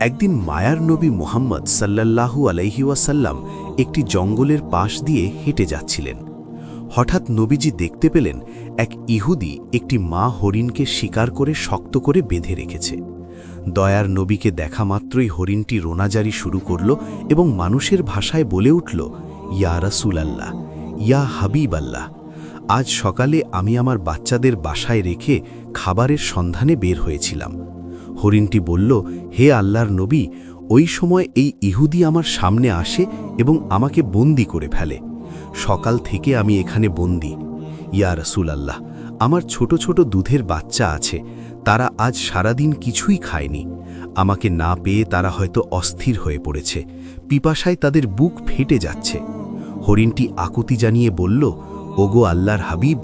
একদিন মায়ার নবী মুহাম্মদ সাল্লাল্লাহু আলাইহি ওয়াসাল্লাম একটি জঙ্গলের পাশ দিয়ে হেঁটে যাচ্ছিলেন। হঠাৎ নবীজি দেখতে পেলেন এক ইহুদি একটি মা হরিণকে শিকার করে শক্ত করে বেঁধে রেখেছে। দয়ার নবীকে দেখা মাত্রই হরিণটি রোনাজারি শুরু করল এবং মানুষের ভাষায় বলে উঠল, ইয়া রাসূলাল্লাহ, ইয়া হাবিব আল্লাহ, আজ সকালে আমি আমার বাচ্চাদের বাসায় রেখে খাবারের সন্ধানে বের হয়েছিলাম। হরিণটি বলল, হে আল্লাহর নবী, ওই সময় এই ইহুদি আমার সামনে আসে এবং আমাকে বন্দী করে ফেলে। সকাল থেকে আমি এখানে বন্দী। ইয়া রাসূলাল্লাহ, আমার ছোট ছোট দুধের বাচ্চা আছে, তারা আজ সারাদিন কিছুই খায়নি। আমাকে না পেয়ে তারা হয়তো অস্থির হয়ে পড়েছে, পিপাসায় তাদের বুক ফেটে যাচ্ছে। হরিণটি আকুতি জানিয়ে বলল, ওগো আল্লাহর হাবিব,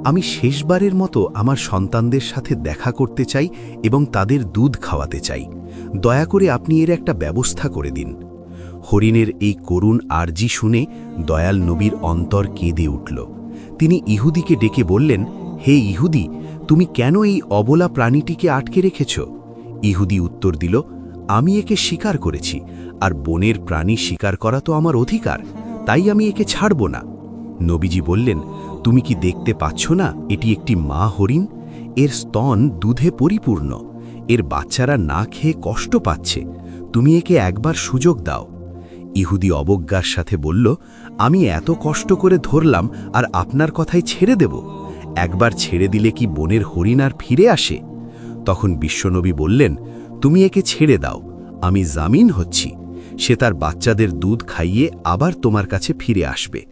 আমি শেষবারের মতো আমার সন্তানদের সাথে দেখা করতে চাই এবং তাদের দুধ খাওয়াতে চাই। দয়া করে আপনি এর একটা ব্যবস্থা করে দিন। হরিণের এই করুণ আর্জি শুনে দয়াল নবীর অন্তর কেঁদে উঠল। তিনি ইহুদিকে ডেকে বললেন, হে ইহুদি, তুমি কেন এই অবলা প্রাণীটিকে আটকে রেখেছ? ইহুদি উত্তর দিল, আমি একে শিকার করেছি, আর বনের প্রাণী শিকার করা তো আমার অধিকার, তাই আমি একে ছাড়ব না। নবীজি বললেন, তুমি কি দেখতে পাচ্ছ না এটি একটি মা হরিণ? এর স্তন দুধে পরিপূর্ণ, এর বাচ্চারা না খেয়ে কষ্ট পাচ্ছে, তুমি একে একবার সুযোগ দাও। ইহুদি অবজ্ঞার সাথে বলল, আমি এত কষ্ট করে ধরলাম আর আপনার কথাই ছেড়ে দেব? একবার ছেড়ে দিলে কি বনের হরিণ আর ফিরে আসে? তখন বিশ্বনবী বললেন, তুমি একে ছেড়ে দাও, আমি জামিন হচ্ছি, সে তার বাচ্চাদের দুধ খাইয়ে আবার তোমার কাছে ফিরে আসবে।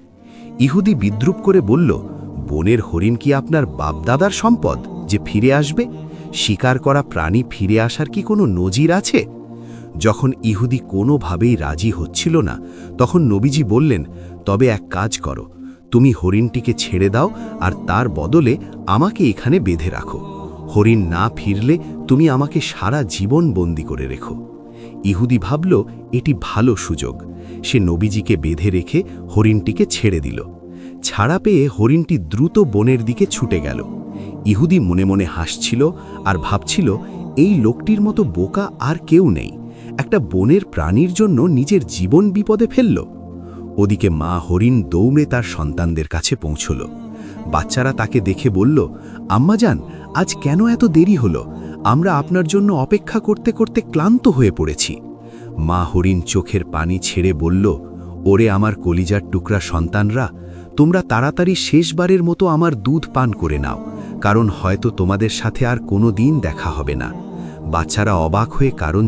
ইহুদি বিদ্রুপ করে বলল, বনের হরিণ কি আপনার বাপদাদার সম্পদ যে ফিরে আসবে? শিকার করা প্রাণী ফিরে আসার কি কোনো নজির আছে? যখন ইহুদি কোনোভাবেই রাজি হচ্ছিল না, তখন নবীজি বললেন, তবে এক কাজ করো, তুমি হরিণটিকে ছেড়ে দাও আর তার বদলে আমাকে এখানে বেঁধে রাখো। হরিণ না ফিরলে তুমি আমাকে সারা জীবন বন্দী করে রেখো। ইহুদি ভাবল এটি ভালো সুযোগ। সে নবীজিকে বেঁধে রেখে হরিণটিকে ছেড়ে দিল। ছাড়া পেয়ে হরিণটি দ্রুত বনের দিকে ছুটে গেল। ইহুদি মনে মনে হাসছিল আর ভাবছিল, এই লোকটির মতো বোকা আর কেউ নেই, একটা বনের প্রাণীর জন্য নিজের জীবন বিপদে ফেলল। ওদিকে মা হরিণ দৌড়ে তার সন্তানদের কাছে পৌঁছল। বাচ্চারা তাকে দেখে বলল, আম্মাজান, আজ কেন এত দেরি হলো? আমরা আপনার জন্য অপেক্ষা করতে করতে ক্লান্ত হয়ে পড়েছি। মা হরিণ চোখের পানি ছেড়ে বলল, ওরে আমার কলিজার টুকরা সন্তানরা, তোমরা তাড়াতাড়ি শেষবারের মতো আমার দুধ পান করে নাও, কারণ হয়তো তোমাদের সাথে আর কোনো দিন দেখা হবে না। বাচ্চারা অবাক হয়ে কারণ